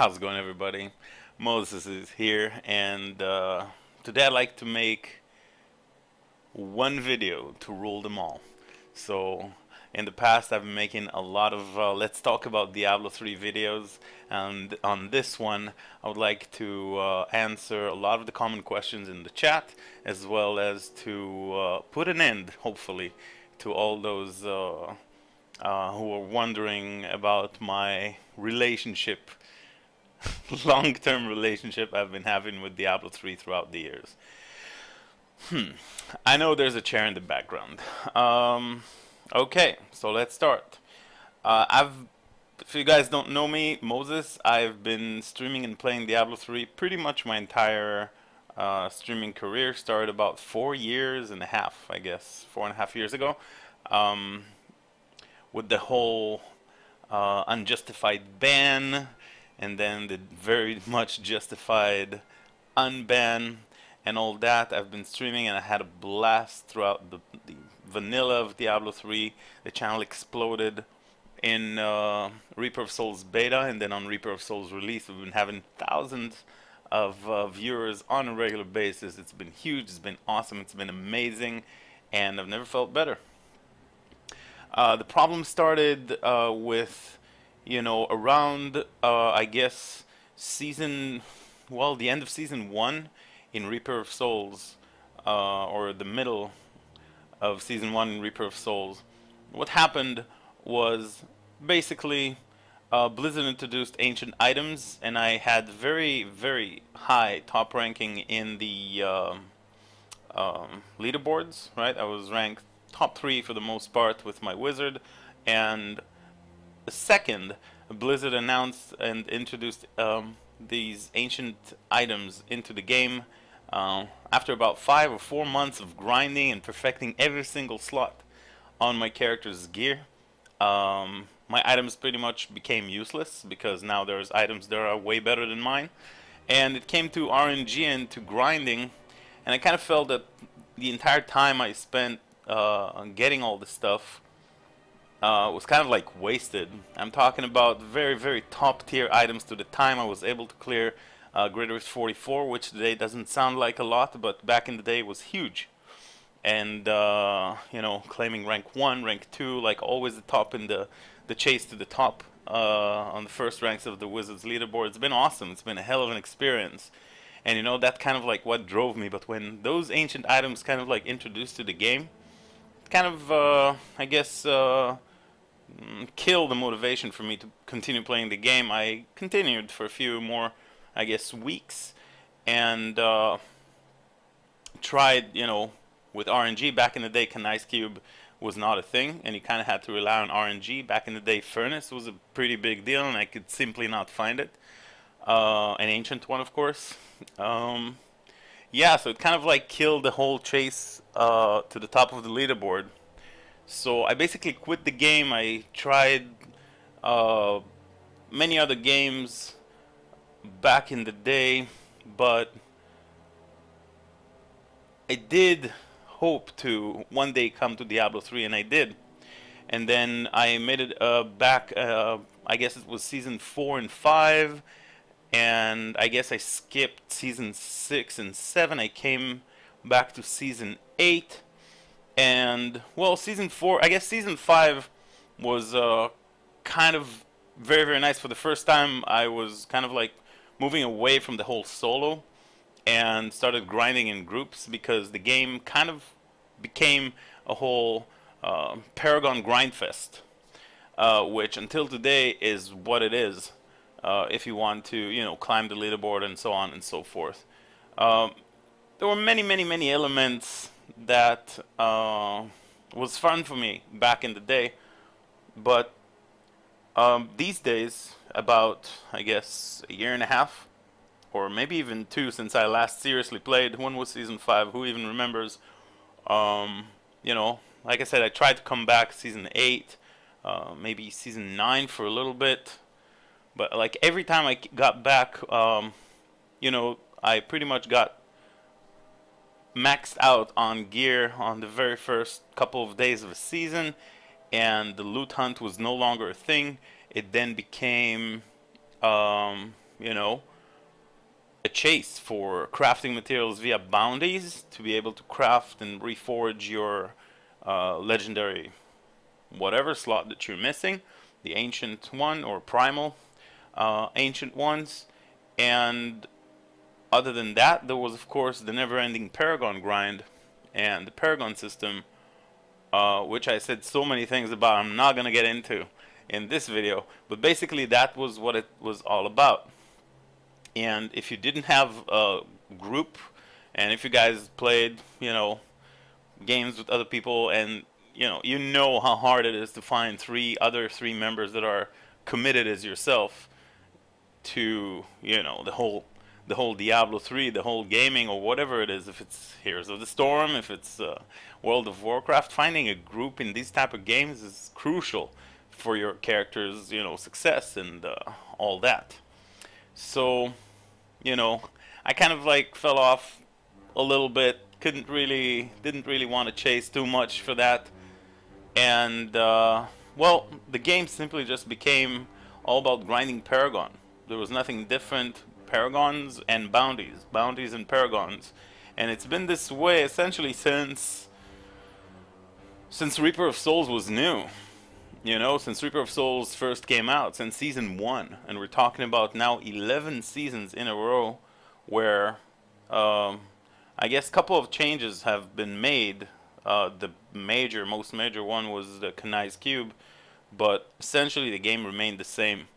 How's it going, everybody? Moses is here, and today I'd like to make one video to rule them all. So, in the past, I've been making a lot of Let's Talk About Diablo 3 videos, and on this one, I would like to answer a lot of the common questions in the chat, as well as to put an end, hopefully, to all those who are wondering about my relationship long-term relationship I've been having with Diablo 3 throughout the years. I know there's a chair in the background. Okay, so let's start. If you guys don't know me, Moses, I've been streaming and playing Diablo 3 pretty much my entire streaming career. Started about 4 years and a half, I guess, 4.5 years ago, with the whole unjustified ban, and then the very much justified unban and all that. I've been streaming and I had a blast throughout the vanilla of Diablo 3. The channel exploded in Reaper of Souls beta, and then on Reaper of Souls release we've been having thousands of viewers on a regular basis. It's been huge, it's been awesome, it's been amazing, and I've never felt better. The problem started with, around, I guess, the end of season 1 in Reaper of Souls, or the middle of season 1 in Reaper of Souls. What happened was basically Blizzard introduced ancient items, and I had very, very high top ranking in the leaderboards, right? I was ranked top 3 for the most part with my wizard, and second, Blizzard announced and introduced these ancient items into the game after about 5 or 4 months of grinding and perfecting every single slot on my character's gear. My items pretty much became useless because now there's items that are way better than mine, and it came to RNG and to grinding, and I kind of felt that the entire time I spent getting all this stuff was kind of like wasted. I'm talking about very, very top tier items to the time I was able to clear Greater 44, which today doesn't sound like a lot, but back in the day was huge. And claiming rank 1, rank 2, like always the top in the chase to the top on the first ranks of the Wizards leaderboard. It's been awesome. It's been a hell of an experience. And that kind of like what drove me. But when those ancient items kind of like introduced to the game, kind of I guess kill the motivation for me to continue playing the game. I continued for a few more, I guess, weeks, and tried, with RNG. Back in the day, Ice Cube was not a thing, and you kind of had to rely on RNG. Back in the day, Furnace was a pretty big deal, and I could simply not find it. An ancient one, of course. Yeah, so it kind of like killed the whole chase to the top of the leaderboard. So I basically quit the game. I tried many other games back in the day, but I did hope to one day come to Diablo 3, and I did. And then I made it back, I guess it was season 4 and 5, and I guess I skipped season 6 and 7. I came back to season 8. And, well, season 4, I guess season 5 was kind of very, very nice. For the first time, I was kind of like moving away from the whole solo and started grinding in groups, because the game kind of became a whole Paragon grind fest, which until today is what it is, if you want to, climb the leaderboard and so on and so forth. There were many, many, many elements that was fun for me back in the day, but these days, about, I guess, a year and a half, or maybe even 2 since I last seriously played. When was season 5? Who even remembers? Like I said, I tried to come back season 8, maybe season 9 for a little bit, but like every time I got back, I pretty much got maxed out on gear on the very first couple of days of a season, and the loot hunt was no longer a thing. It then became you know, a chase for crafting materials via bounties to be able to craft and reforge your legendary whatever slot that you're missing, the ancient one or primal ancient ones. And other than that, there was of course the never-ending Paragon grind and the Paragon system, which I said so many things about I'm not gonna get into in this video, but basically that was what it was all about. And if you didn't have a group, and if you guys played, you know, games with other people, and you know how hard it is to find other three members that are committed as yourself to, you know, the whole Diablo 3, the whole gaming, or whatever it is. If it's Heroes of the Storm, if it's World of Warcraft, finding a group in these type of games is crucial for your character's, you know, success and all that. So, you know, I kind of like fell off a little bit. Didn't really want to chase too much for that. And well, the game simply just became all about grinding Paragon. There was nothing different. Paragons and bounties, bounties and paragons, and it's been this way essentially since Reaper of Souls was new. You know, since Reaper of Souls first came out, since season 1, and we're talking about now 11 seasons in a row, where I guess a couple of changes have been made. The most major one was the Kanai's Cube, but essentially the game remained the same.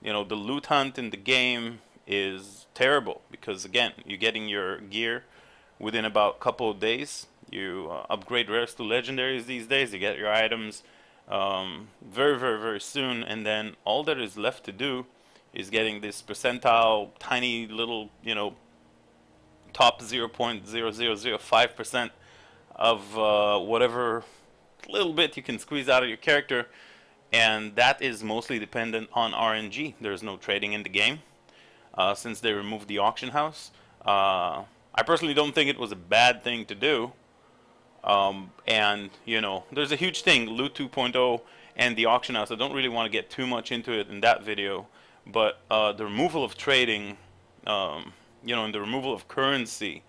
You know, the loot hunt in the game is terrible because, again, you're getting your gear within about a couple of days. You upgrade rares to legendaries these days. You get your items very, very, very soon, and then all that is left to do is getting this percentile, tiny little, you know, top 0.0005% of whatever little bit you can squeeze out of your character. And that is mostly dependent on RNG. There's no trading in the game since they removed the auction house. I personally don't think it was a bad thing to do. And, you know, there's a huge thing, Loot 2.0 and the auction house. I don't really want to get too much into it in that video. But the removal of trading, you know, and the removal of currency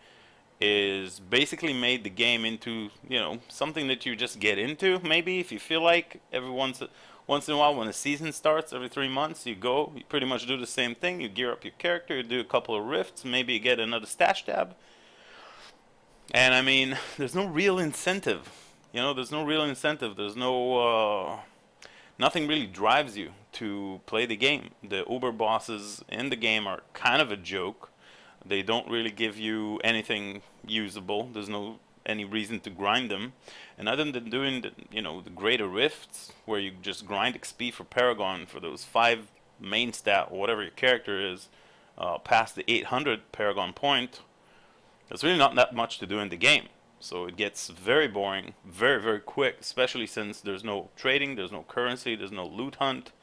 is basically made the game into, you know, something that you just get into, maybe, if you feel like. Every once in a while, when the season starts, every 3 months, you pretty much do the same thing. You gear up your character, you do a couple of rifts, maybe you get another stash tab. And I mean, there's no real incentive. You know, there's no real incentive. There's no, nothing really drives you to play the game. The Uber bosses in the game are kind of a joke. They don't really give you anything usable. There's no any reason to grind them, and other than doing the, you know, the greater rifts where you just grind XP for Paragon for those 5 main stat or whatever your character is, past the 800 Paragon point, there's really not that much to do in the game. So it gets very boring very, very quick, especially since there's no trading, there's no currency, there's no loot hunt.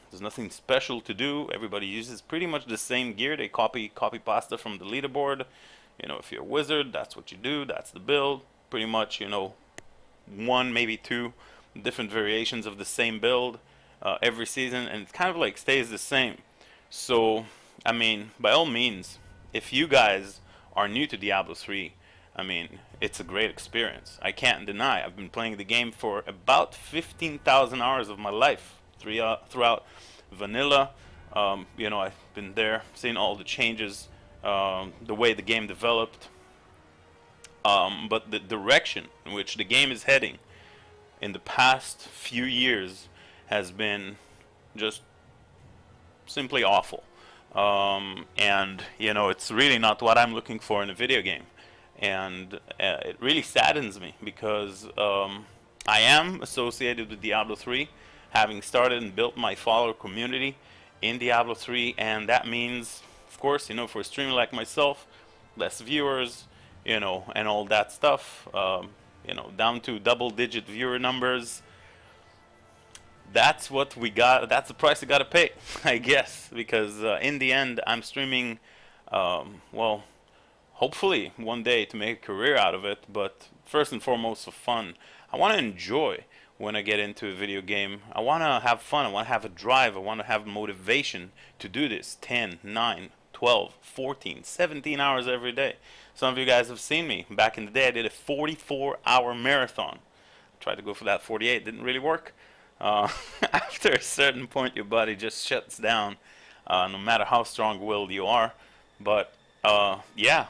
There's nothing special to do. Everybody uses pretty much the same gear. They copy pasta from the leaderboard. You know, if you're a wizard, that's what you do. That's the build. Pretty much, you know, 1, maybe 2 different variations of the same build every season, and it kind of like stays the same. So, I mean, by all means, if you guys are new to Diablo 3, I mean, it's a great experience. I can't deny. I've been playing the game for about 15,000 hours of my life throughout vanilla. You know, I've been there, seen all the changes, the way the game developed, but the direction in which the game is heading in the past few years has been just simply awful. And, you know, it's really not what I'm looking for in a video game. And it really saddens me because I am associated with Diablo 3, having started and built my follower community in Diablo 3, and that means, of course, you know, for a streamer like myself, less viewers, you know, and all that stuff, you know, down to double-digit viewer numbers. That's what we got. That's the price I gotta pay, I guess, because in the end, I'm streaming, well, hopefully one day to make a career out of it, but first and foremost for fun. I want to enjoy when I get into a video game. I want to have fun. I want to have a drive. I want to have motivation to do this 10, 9, 12, 14, 17 hours every day. Some of you guys have seen me. Back in the day, I did a 44-hour marathon. Tried to go for that 48. Didn't really work. After a certain point, your body just shuts down, no matter how strong-willed you are. But, yeah,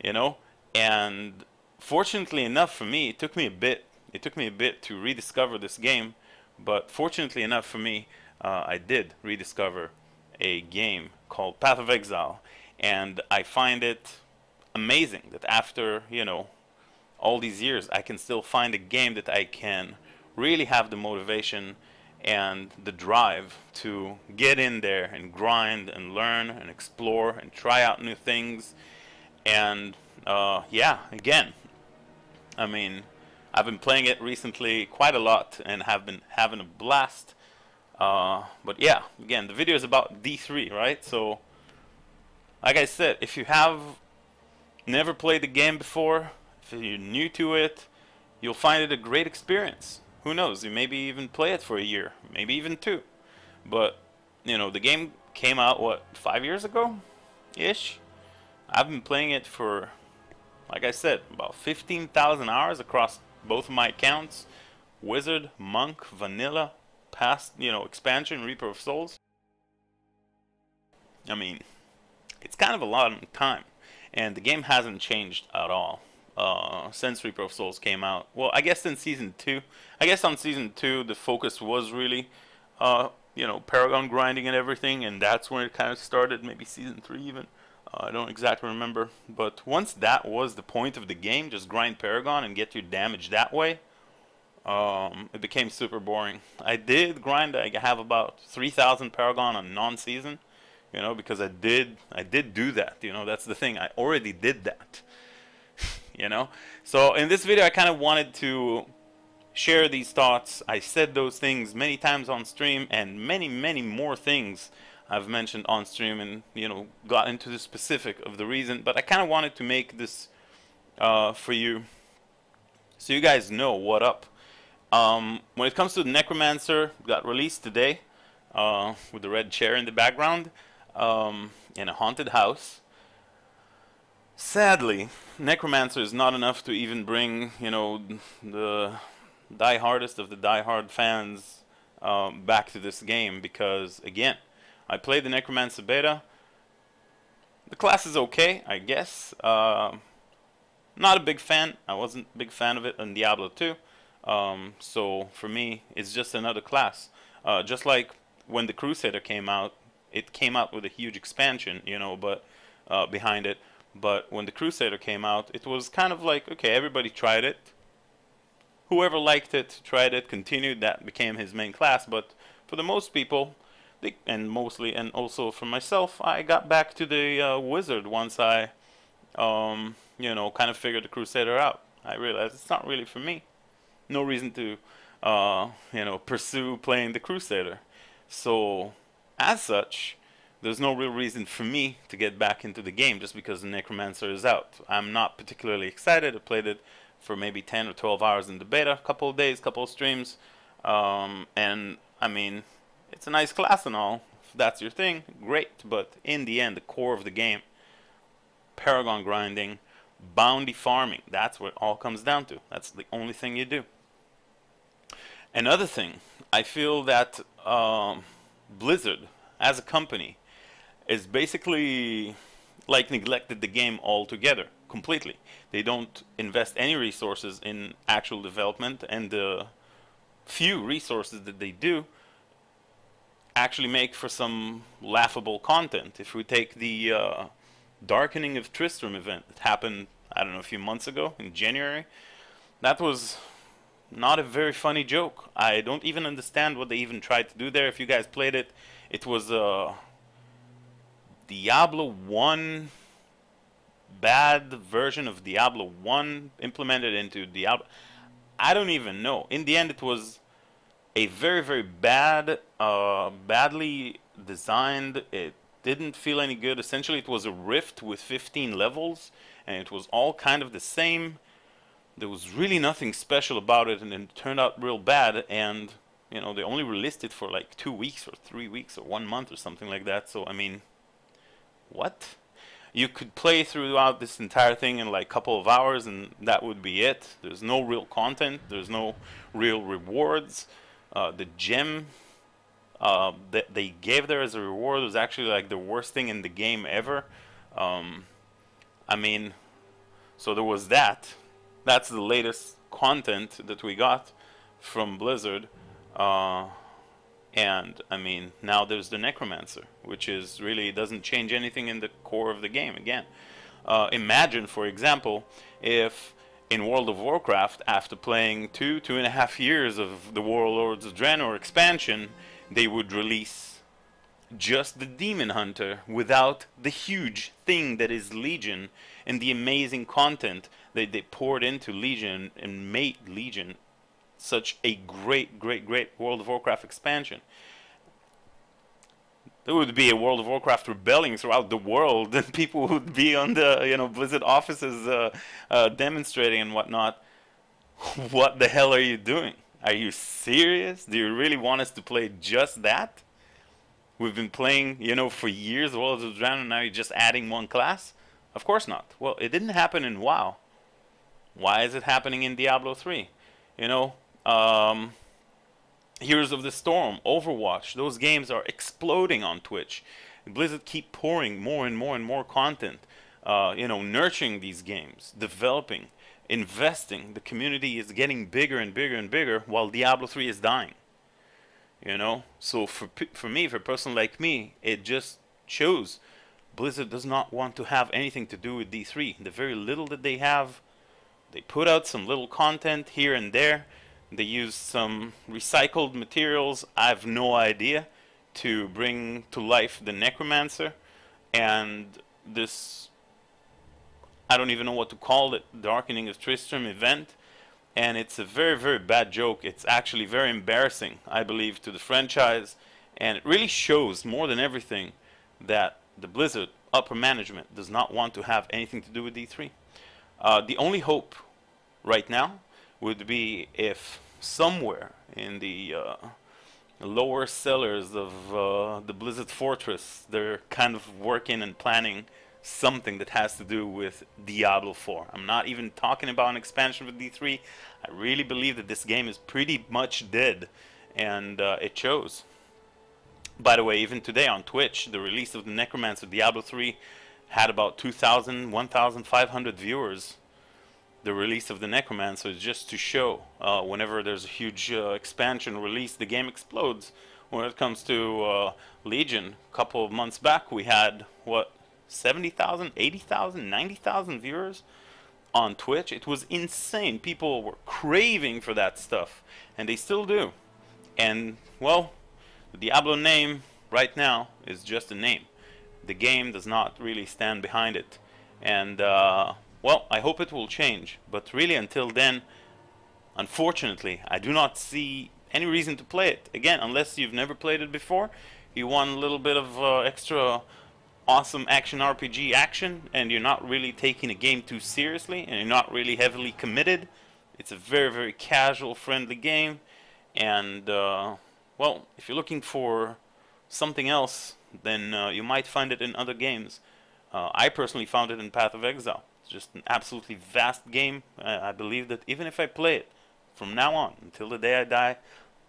you know. And fortunately enough for me, it took me a bit to rediscover this game, but fortunately enough for me, I did rediscover a game called Path of Exile, and I find it amazing that after, you know, all these years, I can still find a game that I can really have the motivation and the drive to get in there and grind and learn and explore and try out new things. And yeah, again, I mean, I've been playing it recently quite a lot and have been having a blast. But yeah, again, the video is about D3, right? So, like I said, if you have never played the game before, if you're new to it, you'll find it a great experience. Who knows? You maybe even play it for a year, maybe even 2. But, you know, the game came out, what, 5 years ago-ish? I've been playing it for, like I said, about 15,000 hours across both of my accounts. Wizard, Monk, Vanilla, past, you know, expansion, Reaper of Souls. I mean, it's kind of a lot of time. And the game hasn't changed at all since Reaper of Souls came out. Well, I guess in Season 2. I guess on Season 2 the focus was really, you know, Paragon grinding and everything. And that's when it kind of started, maybe Season 3 even. I don't exactly remember, but once that was the point of the game, just grind Paragon and get your damage that way, it became super boring. I did grind. I have about 3,000 Paragon on non-season, you know, because I did do that. You know, that's the thing. I already did that. You know, so in this video, I kind of wanted to share these thoughts. I said those things many times on stream, and many more things I've mentioned on stream, and, you know, got into the specific of the reason, but I kind of wanted to make this for you, so you guys know what up. When it comes to the Necromancer, got released today, with the red chair in the background, in a haunted house. Sadly, Necromancer is not enough to even bring, you know, the die-hardest of the die-hard fans back to this game, because, again, I played the Necromancer beta. The class is okay, I guess. Not a big fan. I wasn't a big fan of it in Diablo 2. So for me, it's just another class. Just like when the Crusader came out, it came out with a huge expansion, you know, but behind it. But when the Crusader came out, it was kind of like, okay, everybody tried it. Whoever liked it, tried it, continued, that became his main class. But for the most people, and mostly, and also for myself, I got back to the Wizard once I, you know, kind of figured the Crusader out. I realized it's not really for me. No reason to, you know, pursue playing the Crusader. So, as such, there's no real reason for me to get back into the game just because the Necromancer is out. I'm not particularly excited. I played it for maybe 10 or 12 hours in the beta, a couple of days, couple of streams, and I mean, it's a nice class and all. If that's your thing, great. But in the end, the core of the game, Paragon grinding, bounty farming, that's what it all comes down to. That's the only thing you do. Another thing, I feel that Blizzard, as a company, is basically like neglected the game altogether, completely. They don't invest any resources in actual development, and the few resources that they do actually make for some laughable content. If we take the Darkening of Tristram event that happened, I don't know, a few months ago in January, that was not a very funny joke. I don't even understand what they even tried to do there. If you guys played it, it was Diablo 1, bad version of Diablo 1 implemented into Diablo. I don't even know. In the end, it was a very bad, badly designed. It didn't feel any good. Essentially, it was a rift with 15 levels, and it was all kind of the same. there was really nothing special about it, and it turned out real bad. And you know, they only released it for like 2 weeks or 3 weeks or 1 month or something like that. So I mean, what? You could play throughout this entire thing in like a couple of hours, and that would be it. There's no real content. There's no real rewards. The gem that they gave there as a reward was actually like the worst thing in the game ever. I mean, so there was that. That's the latest content that we got from Blizzard. And I mean, now there's the Necromancer, which is really doesn't change anything in the core of the game. Again, imagine, for example, if in World of Warcraft, after playing 2.5 years of the Warlords of Draenor expansion, they would release just the Demon Hunter without the huge thing that is Legion and the amazing content that they poured into Legion and made Legion such a great World of Warcraft expansion. There would be a World of Warcraft rebelling throughout the world, and people would be on the, you know, Blizzard offices demonstrating and whatnot. What the hell are you doing? Are you serious? Do you really want us to play just that? We've been playing, you know, for years World of Draenor, and now you're just adding one class? Of course not. Well, it didn't happen in WoW. Why is it happening in Diablo 3? You know, Heroes of the Storm, Overwatch, those games are exploding on Twitch. Blizzard keep pouring more and more content, you know, nurturing these games, developing, investing. The community is getting bigger and bigger while Diablo 3 is dying. You know, so for me, for a person like me, it just shows Blizzard does not want to have anything to do with D3. The very little that they have, they put out some little content here and there. They use some recycled materials, I have no idea, to bring to life the Necromancer. And this, I don't even know what to call it, Darkening of Tristram event. And it's a very bad joke. It's actually very embarrassing, I believe, to the franchise. And it really shows, more than everything, that the Blizzard upper management does not want to have anything to do with D3. The only hope right now would be if somewhere in the lower cellars of the Blizzard Fortress they're kind of working and planning something that has to do with Diablo 4. I'm not even talking about an expansion with D3. I really believe that this game is pretty much dead, and it shows. By the way, even today on Twitch, the release of the Necromancer Diablo 3 had about 2,000, 1,500 viewers. The release of the Necromancer is just to show whenever there's a huge expansion release, the game explodes. When it comes to Legion, a couple of months back, we had, what, 70,000, 80,000, 90,000 viewers on Twitch. It was insane. People were craving for that stuff, and they still do. And, well, the Diablo name right now is just a name. The game does not really stand behind it. And, well, I hope it will change, but really until then, unfortunately, I do not see any reason to play it. Again, unless you've never played it before, you want a little bit of extra awesome action RPG action, and you're not really taking a game too seriously, and you're not really heavily committed. It's a very casual, friendly game, and, well, if you're looking for something else, then you might find it in other games. I personally found it in Path of Exile. It's just an absolutely vast game. I believe that even if I play it from now on until the day I die,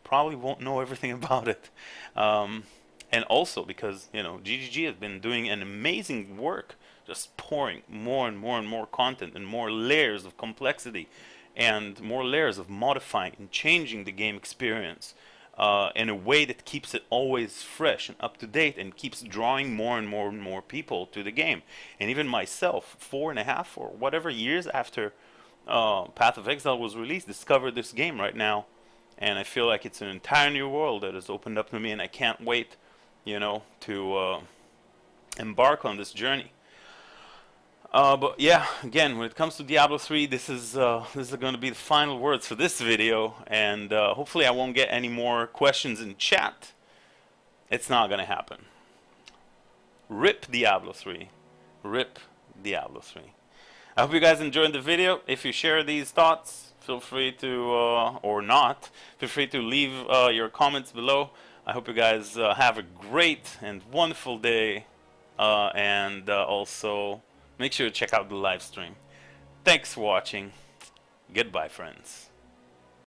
probably won't know everything about it. And also because, you know, GGG has been doing an amazing work, just pouring more and more content and more layers of complexity and more layers of modifying and changing the game experience in a way that keeps it always fresh and up to date and keeps drawing more and more people to the game. And even myself, 4.5 or whatever years after Path of Exile was released, discovered this game right now, and I feel like it's an entire new world that has opened up to me, and I can't wait, you know, to embark on this journey. But yeah, again, when it comes to Diablo 3, this is going to be the final words for this video, and hopefully I won't get any more questions in chat. It's not going to happen. RIP Diablo 3. RIP Diablo 3. I hope you guys enjoyed the video. If you share these thoughts, feel free to, or not, feel free to leave your comments below. I hope you guys have a great and wonderful day, and also make sure to check out the live stream. Thanks for watching. Goodbye, friends.